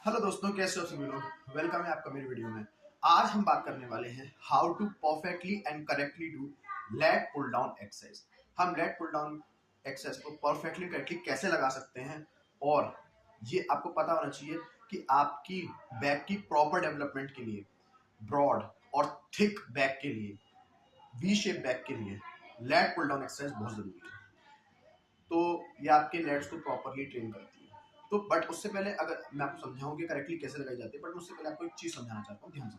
Hello दोस्तों, कैसे हो सभी लोग। वेलकम है आपका मेरी वीडियो में। आज हम बात करने वाले हैं how to perfectly and correctly do lat pull down exercise. हम लेट पुल डाउन एक्सरसाइज को परफेक्टली करेक्टली कैसे लगा सकते हैं, और ये आपको पता होना चाहिए कि आपकी बैक की प्रॉपर डेवलपमेंट के लिए, ब्रॉड और थिक बैक के लिए, वी शेप बैक के लिए लेट पुल डाउन एक्सरसाइज बहुत जरूरी है। तो ये आपके लेट्स को प्रॉपरली ट्रेन करती है। तो बट उससे पहले अगर मैं आपको समझाऊं कि करेक्टली कैसे लगाई जाती है, बट उससे पहले आपको एक चीज समझाना चाहता हूँ, ध्यान से।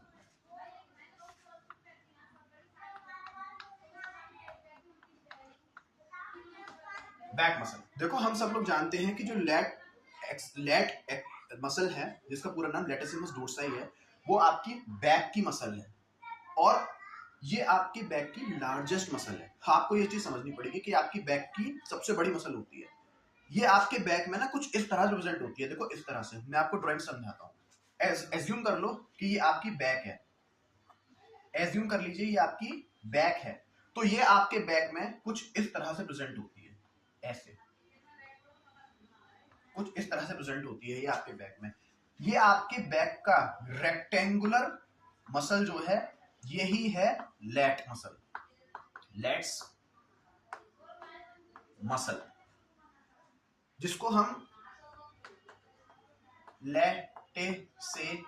बैक मसल, देखो हम सब लोग जानते हैं कि जो लेट मसल है, जिसका पूरा नाम लेटिसिमस डोर्साई है, वो आपकी बैक की मसल है और ये आपके बैक की लार्जेस्ट मसल है। आपको ये चीज समझनी पड़ेगी कि आपकी बैक की सबसे बड़ी मसल होती है। ये आपके बैक में ना कुछ इस तरह रिप्रेजेंट होती है। देखो इस तरह से मैं आपको ड्राइंग समझाता हूँ। एज्यूम कर लो कि ये आपकी बैक है। एज्यूम कर लीजिए ये आपकी बैक है। तो ये आपके बैक में कुछ इस तरह से प्रेजेंट होती है, ऐसे कुछ इस तरह से प्रेजेंट होती है ये आपके बैक में। ये आपके बैक का रेक्टेंगुलर मसल जो है, यही है लैट मसल, लैट्स मसल, जिसको हम लेटेसिमस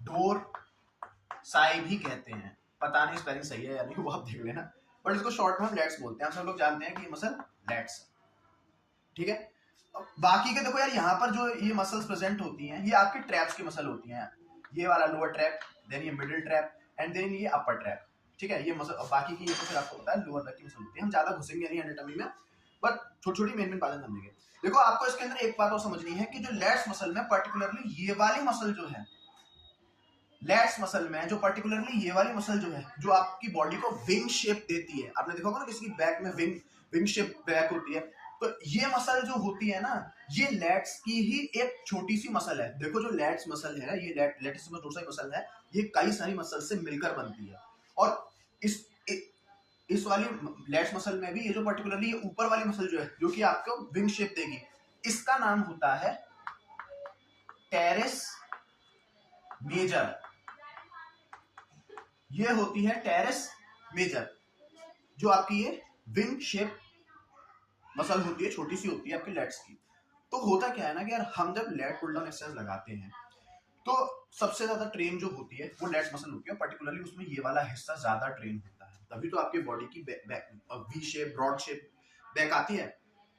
डोर्साई भी कहते हैं। पता नहीं स्पेलिंग सही है या नहीं, वो आप देख लेना, बट इसको शॉर्ट में हम लेट्स बोलते हैं। हम सब लोग जानते हैं कि ये मसल लेट्स, ठीक है। बाकी के देखो यार, यहाँ पर जो ये मसल्स प्रेजेंट होती हैं, ये आपके ट्रैप्स की मसल होती हैं। ये वाला लोअर ट्रैप, देन ये मिडिल ट्रैप, एंड देन ये अपर ट्रैप, ठीक है। ये मसल, बाकी की ये तो फिर आपको पता है लोअर बैक की मसल होती है। हम ज्यादा घुसेंगे नहीं एनाटॉमी में, बट छोटी छोटी मेन मेन बातें समझेंगे। देखो आपको इसके अंदर एक बात और समझनी है कि जो लेट्स मसल में पर्टिकुलरली ये वाली मसल जो है, लेट्स मसल में जो पर्टिकुलरली ये वाली मसल जो है, जो आपकी बॉडी को विंग शेप देती है। आपने देखा होगा ना किसी की बैक में विंग शेप बैक होती है, तो ये मसल जो होती है ना, ये लेट्स की ही एक छोटी सी मसल है। देखो जो लेट्स मसल है, ये लेटिसिमस डोर्साई मसल है, ये कई सारी मसल से मिलकर बनती है। और इस वाली लेट्स मसल में भी ये जो पर्टिकुलरली ये ऊपर वाली मसल जो है, जो कि आपको विंग शेप देगी, इसका नाम होता है टेरेस मेजर। ये होती है टेरेस मेजर, जो आपकी ये विंग शेप मसल होती है, छोटी सी होती है आपकी लेट्स की। तो होता क्या है ना कि यार, हम जब लेट पुल डाउन एक्सरसाइज लगाते हैं तो सबसे ज्यादा ट्रेन जो होती है वो लेट्स मसल होती है, पर्टिकुलरली उसमें ये वाला हिस्सा ज्यादा ट्रेन होता है। तभी तो आपकी बॉडी की V shape, broad shape back आती है।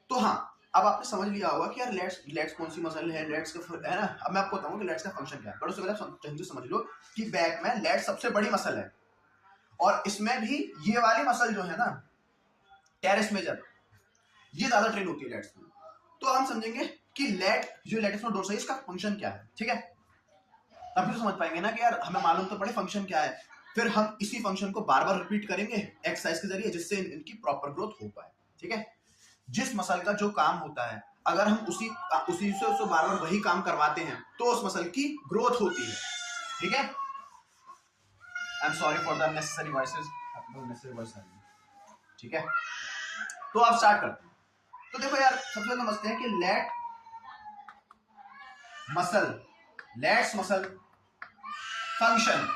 तो हाँ, अब आपने समझ लिया होगा कि यार लेट्स कौन सी मसल है, लेट्स का है ना। अब मैं आपको बताऊंगा कि लेट्स का फंक्शन क्या है, पर उससे पहले समझ लो कि बैक में लेट्स सबसे बड़ी मसल है, और इसमें भी ये वाली मसल जो है ना, टेरेस मेजर, ये ज्यादा ट्रेन होती है लेट्स में। तो हम समझेंगे कि लेटिसिमस डोर्साई इसका फंक्शन क्या है, ठीक है। तभी तो समझ पाएंगे ना कि यार हमें मालूम तो पड़े फंक्शन क्या है। फिर हम इसी फंक्शन को बार बार रिपीट करेंगे एक्सरसाइज के जरिए, जिससे इनकी प्रॉपर ग्रोथ हो पाए, ठीक है। जिस मसल का जो काम होता है, अगर हम उसी उसी से उसको बार बार वही काम करवाते हैं, तो उस मसल की ग्रोथ होती है, ठीक है। I am sorry for the unnecessary voices, unnecessary voice आ रही है, ठीक है। तो आप स्टार्ट करते हैं। तो देखो यार, सबसे पहले समझते हैं कि let's muscle function.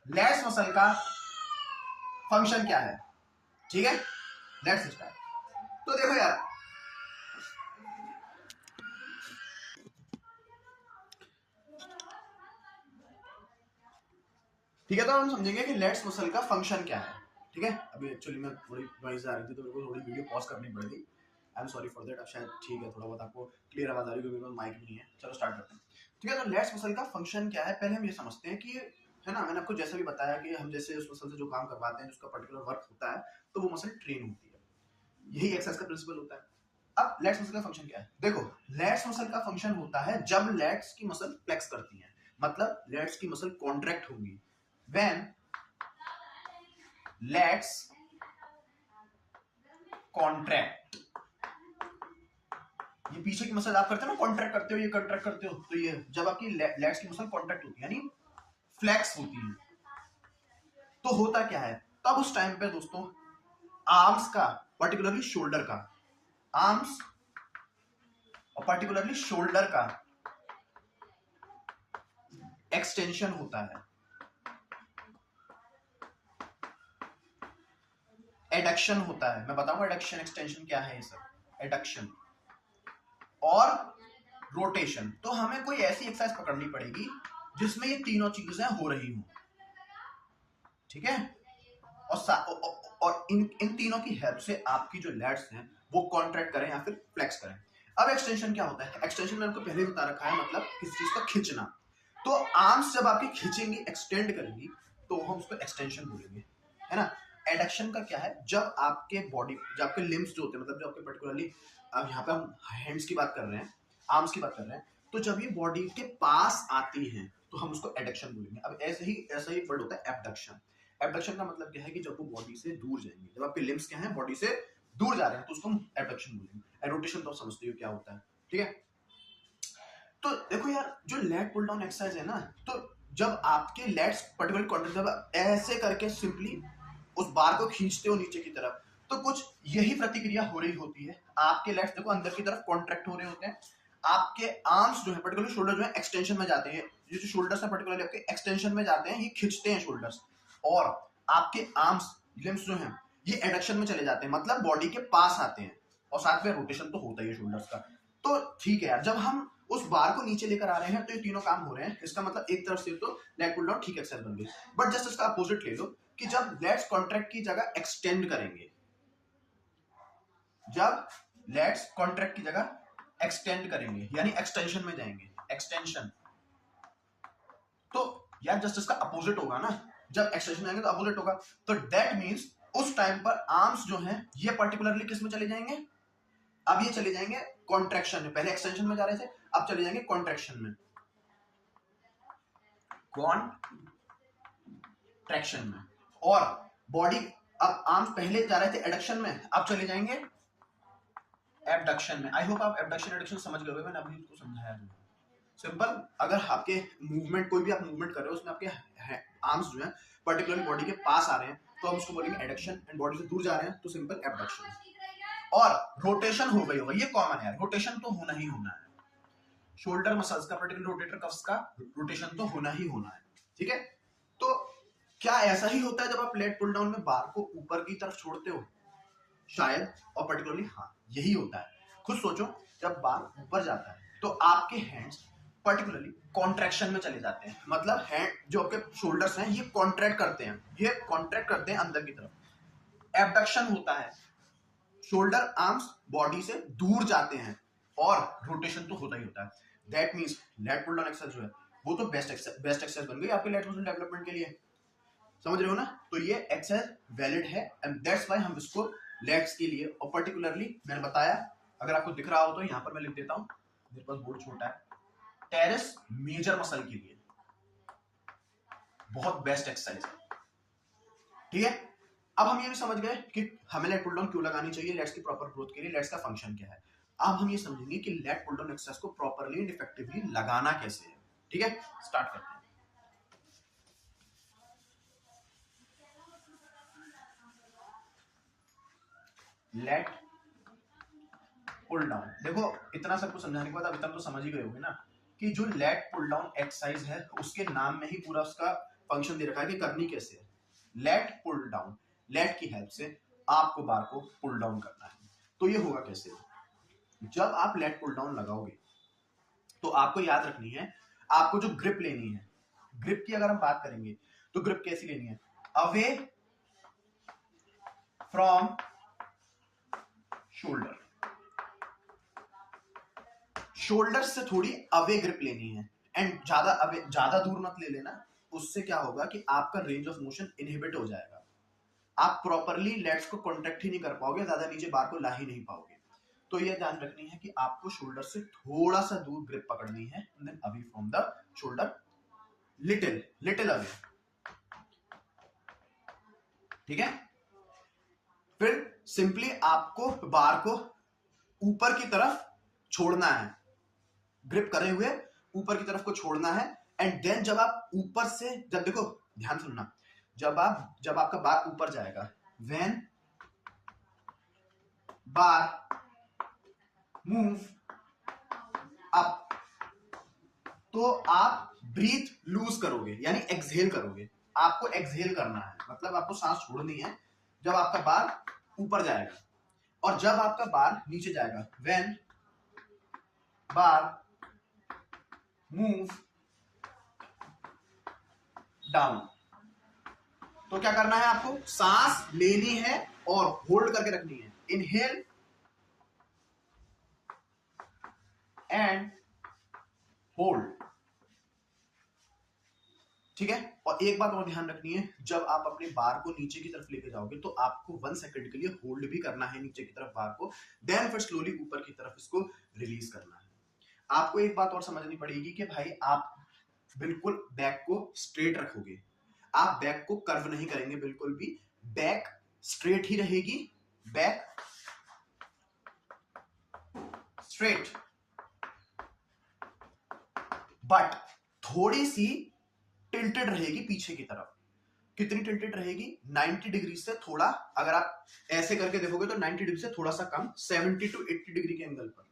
Let's muscle का फंक्शन क्या है, ठीक है। Let's start. तो देखो यार, ठीक है, तो हम समझेंगे कि लेट्स मसल का फंक्शन क्या है, ठीक है। अभी एक्चुअली मैं थोड़ी नॉइज आ रही थी, तो मेरे को थोड़ी वीडियो पॉज करनी पड़ गई। आई एम सॉरी फॉर दैट। अब शायद ठीक है, थोड़ा बहुत आपको क्लियर आवाज आ रही है क्योंकि मेरे माइक भी नहीं है। चलो स्टार्ट करते हैं, ठीक है। तो लेट्स मसल का फंक्शन क्या है, पहले हम ये समझते हैं कि, है ना, मैंने आपको जैसे भी बताया कि हम जैसे उस मसल से जो काम करवाते हैं, जिसका पर्टिकुलर वर्क होता है, तो वो मसल ट्रेन होती है। यही एक्सरसाइज का प्रिंसिपल होता है। अब लेट्स मसल का फंक्शन क्या है, देखो लेट्स मसल का फंक्शन होता है जब लेट्स की मसल फ्लेक्स करती है, मतलब लेट्स की मसल कॉन्ट्रैक्ट होगी। व्हेन लेट्स कॉन्ट्रैक्ट, ये पीछे की मसल आप करते हो ना, कॉन्ट्रैक्ट करते हो, ये कॉन्ट्रैक्ट करते हो, तो ये जब आपकी लेट्स की मसल कॉन्ट्रैक्ट होती है, यानी फ्लेक्स होती है, तो होता क्या है, तब उस टाइम पे दोस्तों आर्म्स का पर्टिकुलरली शोल्डर का, आर्म्स और पर्टिकुलरली शोल्डर का एक्सटेंशन होता है, एडक्शन होता है। मैं बताऊंगा एडक्शन एक्सटेंशन क्या है ये सब, एडक्शन और रोटेशन। तो हमें कोई ऐसी एक्सरसाइज पकड़नी पड़ेगी जिसमें ये तीनों चीजें हो रही हो, ठीक है। और इन तीनों की हेल्प से आपकी जो लैट्स हैं वो कॉन्ट्रैक्ट करें या फिर फ्लेक्स करें। अब एक्सटेंशन क्या होता है? एक्सटेंशन मैंने आपको पहले बता रखा है, मतलब किसी चीज का खींचना। तो आर्म्स जब आपकी खींचेंगी, एक्सटेंड करेंगी, तो हम उसको एक्सटेंशन बोलेंगे, है ना। एडक्शन का क्या है? जब आपके बॉडी, जब आपके लिम्स जो होते हैं, मतलब जो आपके पर्टिकुलरली, अब यहाँ पे हम हैंड्स की बात कर रहे हैं, आर्म्स की बात कर रहे हैं, तो जब ये बॉडी के पास आती हैं तो हम उसको एडक्शन बोलेंगे। अब ऐसा ही वर्ड होता है एबडक्शन। एबडक्शन का मतलब क्या है कि जब वो बॉडी से दूर जाएंगे, जब आपके लिम्स क्या है बॉडी से दूर जा रहे हैं, तो उसको हम एबडक्शन बोलेंगे। रोटेशन तो आप समझते हो क्या होता है, ठीक है। तो देखो यार, जो लेट पुल डाउन एक्सरसाइज है ना, तो जब आपके लेट्स पर्टिकुलर कॉन्ट्रैक्ट, जब ऐसे करके सिंपली उस बार को खींचते हो नीचे की तरफ, तो कुछ यही प्रतिक्रिया हो रही होती है। आपके लेट्स देखो अंदर की तरफ कॉन्ट्रैक्ट हो रहे होते हैं, आपके आर्म्स जो है पर्टिकुलर शोल्डर जो है एक्सटेंशन में जाते हैं, ये जो शोल्डर्स है पर्टिकुलरली आपके एक्सटेंशन में जाते हैं, ये खींचते हैं शोल्डर्स, और आपके आर्म्स लिम्स जो हैं ये एडक्शन में चले जाते हैं, मतलब बॉडी के पास आते हैं, और साथ में रोटेशन तो होता ही है शोल्डर्स का। तो ठीक है यार, जब हम उस बार को नीचे लेकर आ रहे हैं तो ये तीनों काम हो रहे हैं। इसका मतलब एक तरफ से तो लेट पुल डाउन ठीक एक्सरसाइज बन गई, बट जस्ट इसका अपोजिट ले लो कि जब लेट्स कॉन्ट्रैक्ट की जगह एक्सटेंड करेंगे, जब लेट्स कॉन्ट्रैक्ट की जगह एक्सटेंड करेंगे यानी एक्सटेंशन में जाएंगे, एक्सटेंशन, तो यार जस्ट इसका अपोजिट होगा ना। जब एक्सटेंशन जाएंगे तो अपोजिट होगा, तो दैट मींस उस टाइम पर आर्म्स जो हैं ये पर्टिकुलरली किस में चले जाएंगे? अब ये चले जाएंगे कॉन्ट्रैक्शन में। पहले एक्सटेंशन में जा रहे थे, अब चले जाएंगे कॉन्ट्रैक्शन में, कॉन्ट्रैक्शन में। और बॉडी, अब आर्म्स पहले जा रहे थे एडक्शन में, अब चले जाएंगे एबडक्शन में। आई होप आप एबडक्शन एडक्शन समझ गए होंगे, मैंने अभी उसको समझाया है सिंपल। अगर आपके मूवमेंट, कोई भी आप मूवमेंट कर रहे हो, उसमें आपके आर्म्स जो है पर्टिकुलरली बॉडी के पास आ रहे हैं, तो हम उसको बोलेंगे एडक्शन, एंड बॉडी से दूर जा रहे हैं तो सिंपल एबडक्शन। और रोटेशन हो गई होगा, ये कॉमन है, रोटेशन तो होना ही होना है। शोल्डर मसल्स का, पर्टिकुलर रोटेटर कफ्स का रोटेशन तो होना ही होना है, ठीक है। तो क्या ऐसा ही होता है जब आप लेट पुल डाउन में बार को ऊपर की तरफ छोड़ते हो? शायद, और पर्टिकुलरली हाँ यही होता है। खुद सोचो, जब बार ऊपर जाता है तो आपके हैंड्स पर्टिकुलरली कॉन्ट्रैक्शन में चले जाते हैं, मतलब हैंड जो आपके शोल्डर्स हैं ये कॉन्ट्रैक्ट करते हैं, ये कॉन्ट्रैक्ट करते हैं अंदर की तरफ। एबडक्शन होता है, शोल्डर आर्म्स बॉडी से दूर जाते हैं, और रोटेशन तो होता ही होता है। That means lat pull down exercise जो है वो तो बेस्ट एक्सरसाइज बन गई आपके लेट मसल डेवलपमेंट के लिए, समझ रहे हो ना। तो ये एक्सरसाइज वैलिड है, एंड दैट्स व्हाई हम इसको लेग्स के लिए, और पर्टिकुलरली मैंने बताया, अगर आपको दिख रहा हो तो यहां पर मैं लिख देता हूं, मेरे पास बोर्ड छोटा है, टेरेस मेजर मसल के लिए बहुत बेस्ट एक्सरसाइज है, ठीक है। अब हम ये भी समझ गए कि हमें लेट पुल डाउन क्यों लगानी चाहिए, लेट्स की प्रॉपर ग्रोथ के लिए, लेट्स का फंक्शन क्या है। अब हम ये समझेंगे कि लेट पुल डाउन एक्सरसाइज को प्रॉपरली एंड इफेक्टिवली लगाना कैसे है, ठीक है। स्टार्ट करते हैं। लेट पुल डाउन, देखो इतना सब कुछ समझाने के बाद अब इतना तो समझ ही गए होंगे ना कि जो लेट पुल डाउन एक्सरसाइज है उसके नाम में ही पूरा उसका फंक्शन दे रखा है कि करनी कैसे है। लेट पुल डाउन, लेट की हेल्प से आपको बार को पुल डाउन करना है। तो ये होगा कैसे? जब आप लेट पुल डाउन लगाओगे तो आपको याद रखनी है, आपको जो ग्रिप लेनी है, ग्रिप की अगर हम बात करेंगे तो ग्रिप कैसी लेनी है? अवे फ्रॉम शोल्डर, शोल्डर से थोड़ी अवे ग्रिप लेनी है, एंड ज्यादा दूर मत ले लेना, उससे क्या होगा कि आपका रेंज ऑफ मोशन इनहिबिट हो जाएगा, आप प्रॉपरली लेट्स को कॉन्ट्रैक्ट ही नहीं कर पाओगे, ज्यादा नीचे बार को ला ही नहीं पाओगे। तो ये ध्यान रखनी है कि आपको शोल्डर से थोड़ा सा दूर ग्रिप पकड़नी है, and then away from the shoulder, little away, ठीक है। फिर सिंपली आपको बार को ऊपर की तरफ छोड़ना है, ग्रिप करे हुए ऊपर की तरफ को छोड़ना है, एंड देन जब आप ऊपर से, जब देखो ध्यान सुनना, जब आपका बार ऊपर जाएगा, व्हेन बार मूव अप, तो आप ब्रीथ लूज करोगे, यानी एक्सहेल करोगे। आपको एक्सहेल करना है, मतलब आपको सांस छोड़नी है जब आपका बार ऊपर जाएगा, और जब आपका बार नीचे जाएगा, व्हेन बार मूव डाउन, तो क्या करना है आपको, सांस लेनी है और होल्ड करके रखनी है। इनहेल एंड होल्ड, ठीक है। और एक बात और ध्यान रखनी है, जब आप अपने बार को नीचे की तरफ लेके जाओगे तो आपको 1 सेकंड के लिए होल्ड भी करना है नीचे की तरफ बार को, देन फिर स्लोली ऊपर की तरफ इसको रिलीज करना है। आपको एक बात और समझनी पड़ेगी कि भाई आप बिल्कुल बैक को स्ट्रेट रखोगे, आप बैक को कर्व नहीं करेंगे बिल्कुल भी, बैक स्ट्रेट ही रहेगी, बैक स्ट्रेट, बट थोड़ी सी टिल्टेड रहेगी पीछे की तरफ। कितनी टिल्टेड रहेगी, 90 डिग्री से थोड़ा, अगर आप ऐसे करके देखोगे तो 90 डिग्री से थोड़ा सा कम, 70 टू 80 डिग्री के एंगल पर,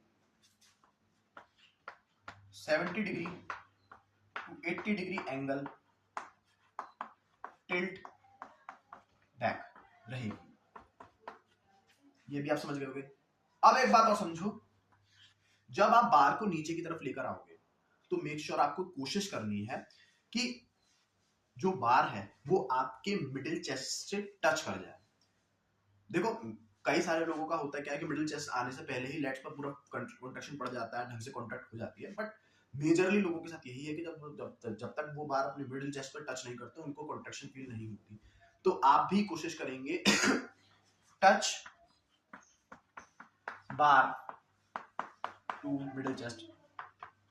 70 degree to 80 degree angle tilt back रहेगी। ये भी आप समझ गए होंगे। अब एक बात और समझो, जब आप बार को नीचे की तरफ लेकर आओगे तो मेक श्योर आपको कोशिश करनी है कि जो बार है वो आपके मिडिल चेस्ट से टच कर जाए। देखो कई सारे लोगों का होता है क्या है कि मिडिल चेस्ट आने से पहले ही लेट्स पर पूरा कॉन्ट्रैक्शन पड़ जाता है, ढंग से कॉन्ट्रैक्ट हो जाती है, बट मेजरली लोगों के साथ यही है कि जब तक वो बार अपने मिडिल चेस्ट पर टच नहीं करते उनको कॉन्ट्रैक्शन फील नहीं होती। तो आप भी कोशिश करेंगे touch bar to middle chest.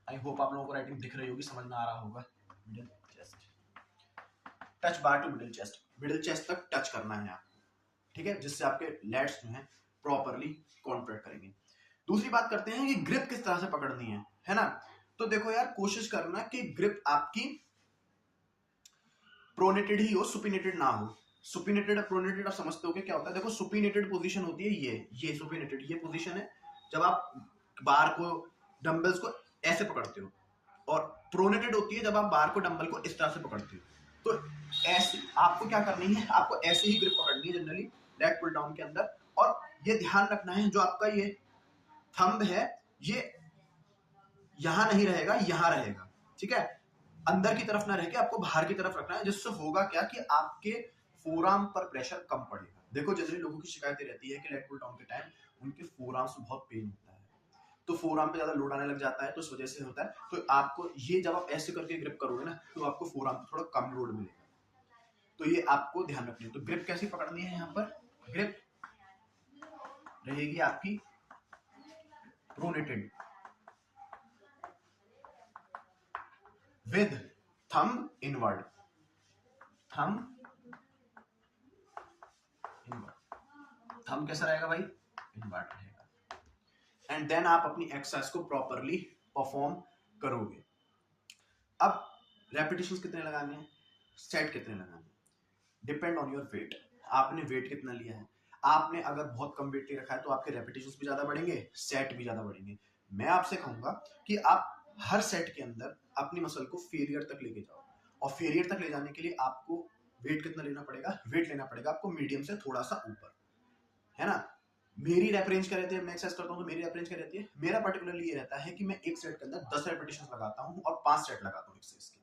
I hope आप लोगों को राइटिंग दिख रही होगी, समझ में आ रहा होगा। Middle chest, touch bar to middle chest, middle chest तक टच करना है आपको, ठीक है, जिससे आपके लैट्स जो हैं प्रॉपर्ली कॉन्ट्रैक्ट करेंगे। दूसरी बात करते हैं कि ग्रिप किस तरह से पकड़नी है ना। तो देखो यार, कोशिश करना कि ग्रिप आपकी प्रोनेटेड ही हो, सुपिनेटेड ना हो। सुपिनेटेड प्रोनेटेड आप समझते हो कि क्या होता है। देखो सुपिनेटेड पोजीशन होती है ये सुपिनेटेड ये पोजीशन है जब आप बार को डंबल्स को ऐसे पकड़ते हो, और प्रोनेटेड होती है जब आप बार को डंबल को इस तरह से पकड़ते हो। तो ऐसे आपको क्या करनी है, आपको ऐसे ही ग्रिप पकड़नी है जनरली लेग पुल डाउन के अंदर, और ये ध्यान रखना है जो आपका ये थंब है ये यहां नहीं रहेगा, यहां रहेगा, ठीक है। अंदर की तरफ ना रह के आपको बाहर की तरफ रखना है, जिससे होगा क्या कि आपके फोरआर्म पर प्रेशर कम पड़ेगा। देखो जनरली लोगों की शिकायतें रहती है कि लेग पुल डाउन के टाइम उनके फोरआर्म्स में बहुत पेन होता है, तो फोरआर्म पे ज्यादा लोड आने लग जाता है, तो इस वजह से होता है। तो आपको ये जब आप ऐसे करके ग्रिप करोगे ना तो आपको फोरआर्म पे थोड़ा कम लोड मिलेगा, तो ये आपको ध्यान रखनी है। तो ग्रिप कैसी पकड़नी है, यहाँ पर ग्रिप रहेगी आपकी pronated with thumb inward, thumb inward, thumb कैसा रहेगा भाई, इनवर्ड रहेगा। एंड देन आप अपनी एक्सरसाइज को प्रॉपरली परफॉर्म करोगे। अब रेपिटेशंस कितने लगाने हैं, सेट कितने लगाने हैं, डिपेंड ऑन योर वेट। आपने वेट कितना लिया है, आपने अगर बहुत कम वेट ले रखा है तो आपके रेपिटेशंस भी ज्यादा बढ़ेंगे, सेट भी ज्यादा बढ़ेंगे। मैं आपसे कहूंगा कि आप हर सेट के अंदर अपनी मसल को फेलियर तक लेके जाओ, और फेलियर तक ले जाने के लिए आपको वेट कितना लेना पड़ेगा, वेट लेना पड़ेगा आपको मीडियम से थोड़ा सा ऊपर, है ना। मेरी रैप रेंज क्या रहती है, मैं एक्सरसाइज करता हूँ तो मेरी रैप रेंज क्या रहती है, मेरा पर्टिकुलरली ये रहता है कि मैं एक सेट के अंदर 10 रेपिटेशंस लगाता हूँ और 5 सेट लगाता हूँ एक्सरसाइज के।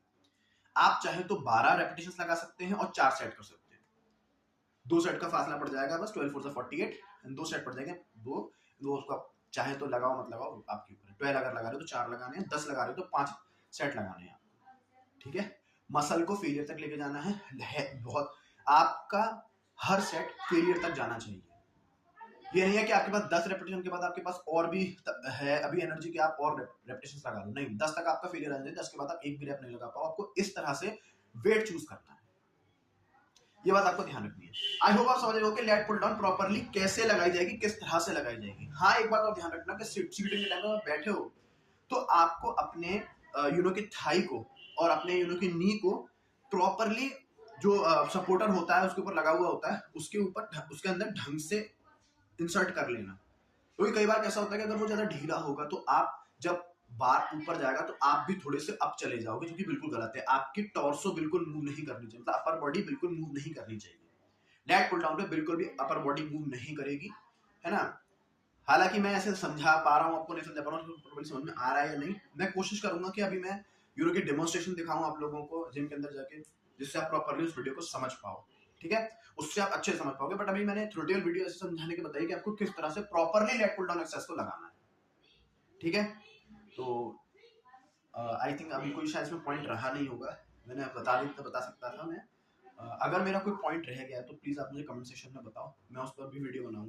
आप चाहे तो 12 रेपिटेशंस लगा सकते हैं और 4 सेट कर सकते हैं। 2 सेट का फासला पड़ जाएगा बस, 12 4 से 48, 2 सेट पड़ जाएंगे, दो उसका चाहे तो लगाओ मत लगाओ आपके ऊपर। 12 अगर लगा रहे हो तो 4 लगाने हैं, 10 लगा रहे हो तो 5 सेट लगाने हैं, ठीक है। मसल को फेलियर तक लेके जाना है बहुत, आपका हर सेट फेलियर तक जाना चाहिए। ये नहीं है कि आपके पास 10 रेपिटेशन के बाद आपके पास और भी है अभी एनर्जी कि आप और रेपिटेशन लगा लो, नहीं, 10 तक आपका फेलियर आ जाए, 10 के बाद आप एक भी रेप नहीं लगा पाओ। आपको इस तरह से वेट चूज करना है, ये बात आपको ध्यान रखनी है। आई होप आप समझ रहे हो कि लेट पुल डाउन प्रॉपर्ली कैसे लगाई जाएगी, किस तरह से लगाई जाएगी। हाँ, एक बात और ध्यान रखना कि सीटिंग के टाइम में बैठे हो तो आपको अपने की थाई को और अपने की नी को प्रॉपर्ली जो सपोर्टर होता है उसके ऊपर लगा हुआ होता है, उसके ऊपर उसके अंदर ढंग से इंसर्ट कर लेना, क्योंकि कई बार कैसा होता है कि अगर वो ज्यादा ढीला होगा तो आप जब बार ऊपर जाएगा तो आप भी थोड़े से अप चले जाओगे, जो कि बिल्कुल गलत है। आपकी टॉर्सो बिल्कुल मूव नहीं करनी चाहिए, मतलब अपर बॉडी बिल्कुल मूव नहीं करनी चाहिए। लेट पुल डाउन पे बिल्कुल भी अपर बॉडी मूव नहीं करेगी, है ना। हालांकि मैं ऐसे समझा पा रहा हूँ आपको, नहीं समझा पा रहा हूँ, प्रॉपर्ली समझ में आ रहा है या नहीं, मैं कोशिश करूंगा कि अभी मैं की डेमोन्स्ट्रेशन दिखाऊं आप लोगों को जिम के अंदर जाके, जिससे आप प्रॉपर्ली उस वीडियो को समझ पाओ, ठीक है। उससे आप अच्छे से समझ पाओगे। बट अभी मैंने ट्यूटोरियल वीडियो ऐसे समझाने के बताई कि आपको किस तरह से properly lat pull down exercise को लगाना है, ठीक है। तो आई थिंक अभी कोई शायद इसमें पॉइंट रहा नहीं होगा, मैंने बता सकता था मैं। अगर मेरा कोई पॉइंट रह गया तो प्लीज आप मुझे कमेंट सेक्शन में बताओ, मैं उस पर भी वीडियो बनाऊंगा।